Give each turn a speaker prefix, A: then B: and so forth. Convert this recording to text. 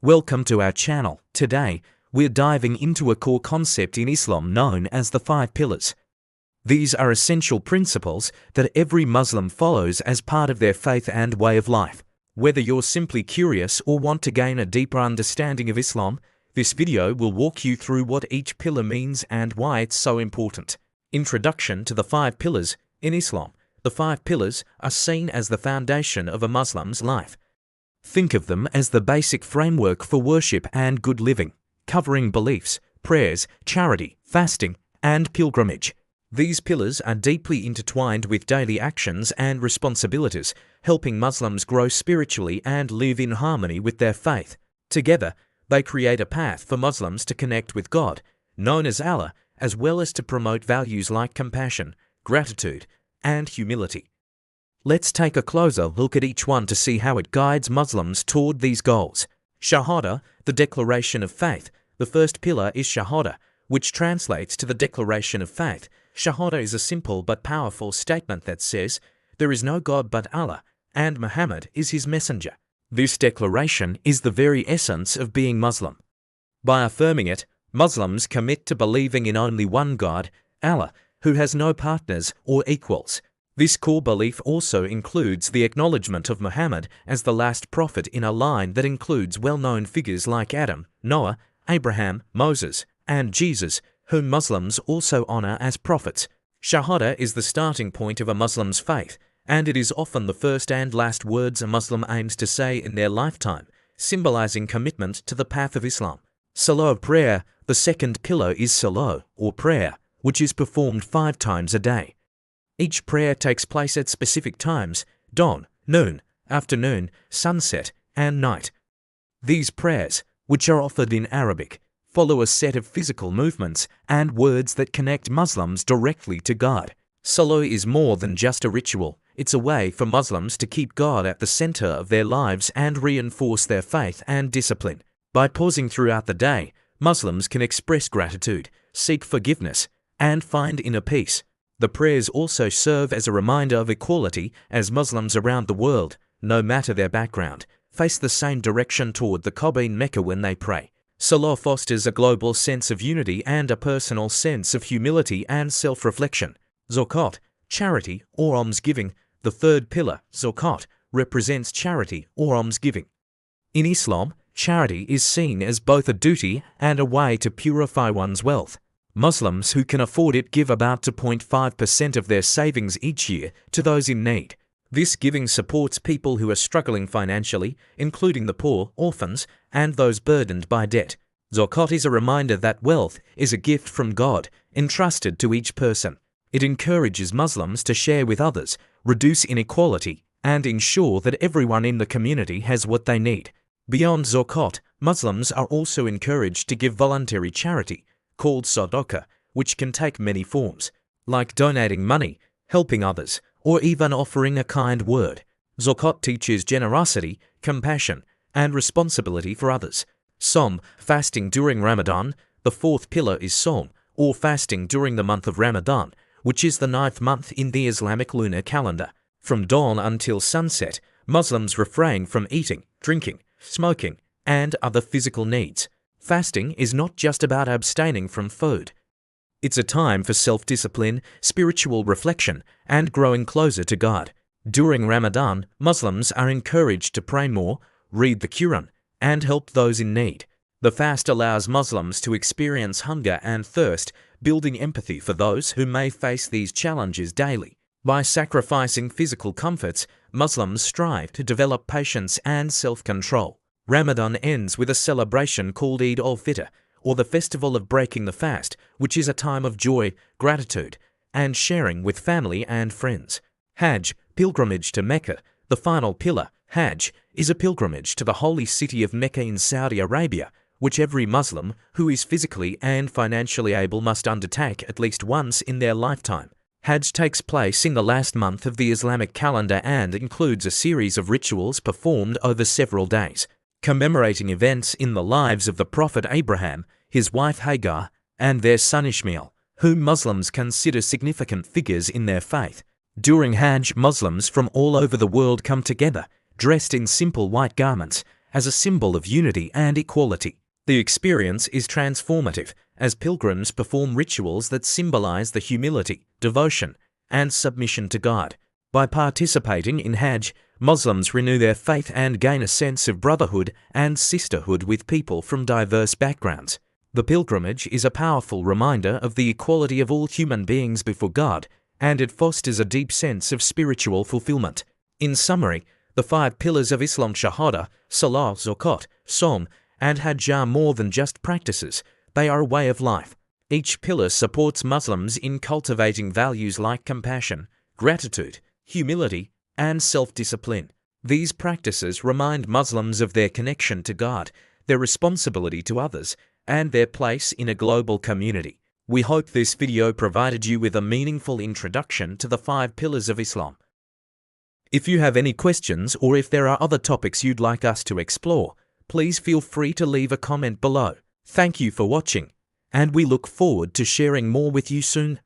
A: Welcome to our channel. Today, we're diving into a core concept in Islam known as the 5 pillars. These are essential principles that every Muslim follows as part of their faith and way of life. Whether you're simply curious or want to gain a deeper understanding of Islam, this video will walk you through what each pillar means and why it's so important. Introduction to the 5 pillars. In Islam, the 5 pillars are seen as the foundation of a Muslim's life. Think of them as the basic framework for worship and good living, covering beliefs, prayers, charity, fasting, and pilgrimage. These pillars are deeply intertwined with daily actions and responsibilities, helping Muslims grow spiritually and live in harmony with their faith. Together, they create a path for Muslims to connect with God, known as Allah, as well as to promote values like compassion, gratitude, and humility. Let's take a closer look at each one to see how it guides Muslims toward these goals. Shahada, the declaration of faith. The first pillar is Shahada, which translates to the declaration of faith. Shahada is a simple but powerful statement that says, "There is no God but Allah, and Muhammad is his messenger." This declaration is the very essence of being Muslim. By affirming it, Muslims commit to believing in only one God, Allah, who has no partners or equals. This core belief also includes the acknowledgement of Muhammad as the last prophet in a line that includes well-known figures like Adam, Noah, Abraham, Moses, and Jesus, whom Muslims also honor as prophets. Shahada is the starting point of a Muslim's faith, and it is often the first and last words a Muslim aims to say in their lifetime, symbolizing commitment to the path of Islam. Salah, prayer. The second pillar is Salah, or prayer, which is performed 5 times a day. Each prayer takes place at specific times: dawn, noon, afternoon, sunset, and night. These prayers, which are offered in Arabic, follow a set of physical movements and words that connect Muslims directly to God. Salah is more than just a ritual. It's a way for Muslims to keep God at the center of their lives and reinforce their faith and discipline. By pausing throughout the day, Muslims can express gratitude, seek forgiveness, and find inner peace. The prayers also serve as a reminder of equality, as Muslims around the world, no matter their background, face the same direction toward the Kaaba in Mecca when they pray. Salah fosters a global sense of unity and a personal sense of humility and self-reflection. Zakat, charity or almsgiving. The third pillar, Zakat, represents charity or almsgiving. In Islam, charity is seen as both a duty and a way to purify one's wealth. Muslims who can afford it give about 2.5% of their savings each year to those in need. This giving supports people who are struggling financially, including the poor, orphans, and those burdened by debt. Zakat is a reminder that wealth is a gift from God, entrusted to each person. It encourages Muslims to share with others, reduce inequality, and ensure that everyone in the community has what they need. Beyond Zakat, Muslims are also encouraged to give voluntary charity, called Sadaqah, which can take many forms, like donating money, helping others, or even offering a kind word. Zakat teaches generosity, compassion, and responsibility for others. Sawm, fasting during Ramadan. The fourth pillar is Sawm, or fasting during the month of Ramadan, which is the 9th month in the Islamic lunar calendar. From dawn until sunset, Muslims refrain from eating, drinking, smoking, and other physical needs. Fasting is not just about abstaining from food. It's a time for self-discipline, spiritual reflection, and growing closer to God. During Ramadan, Muslims are encouraged to pray more, read the Quran, and help those in need. The fast allows Muslims to experience hunger and thirst, building empathy for those who may face these challenges daily. By sacrificing physical comforts, Muslims strive to develop patience and self-control. Ramadan ends with a celebration called Eid al-Fitr, or the festival of breaking the fast, which is a time of joy, gratitude, and sharing with family and friends. Hajj, pilgrimage to Mecca. The final pillar, Hajj, is a pilgrimage to the holy city of Mecca in Saudi Arabia, which every Muslim who is physically and financially able must undertake at least once in their lifetime. Hajj takes place in the last month of the Islamic calendar and includes a series of rituals performed over several days, commemorating events in the lives of the Prophet Abraham, his wife Hagar, and their son Ishmael, whom Muslims consider significant figures in their faith. During Hajj, Muslims from all over the world come together, dressed in simple white garments, as a symbol of unity and equality. The experience is transformative, as pilgrims perform rituals that symbolize the humility, devotion, and submission to God. By participating in Hajj, Muslims renew their faith and gain a sense of brotherhood and sisterhood with people from diverse backgrounds. The pilgrimage is a powerful reminder of the equality of all human beings before God, and it fosters a deep sense of spiritual fulfillment. In summary, the 5 pillars of Islam, Shahada, Salah, Zakat, Sawm, and Hajj, are more than just practices. They are a way of life. Each pillar supports Muslims in cultivating values like compassion, gratitude, humility, and self-discipline. These practices remind Muslims of their connection to God, their responsibility to others, and their place in a global community. We hope this video provided you with a meaningful introduction to the 5 pillars of Islam. If you have any questions or if there are other topics you'd like us to explore, please feel free to leave a comment below. Thank you for watching, and we look forward to sharing more with you soon.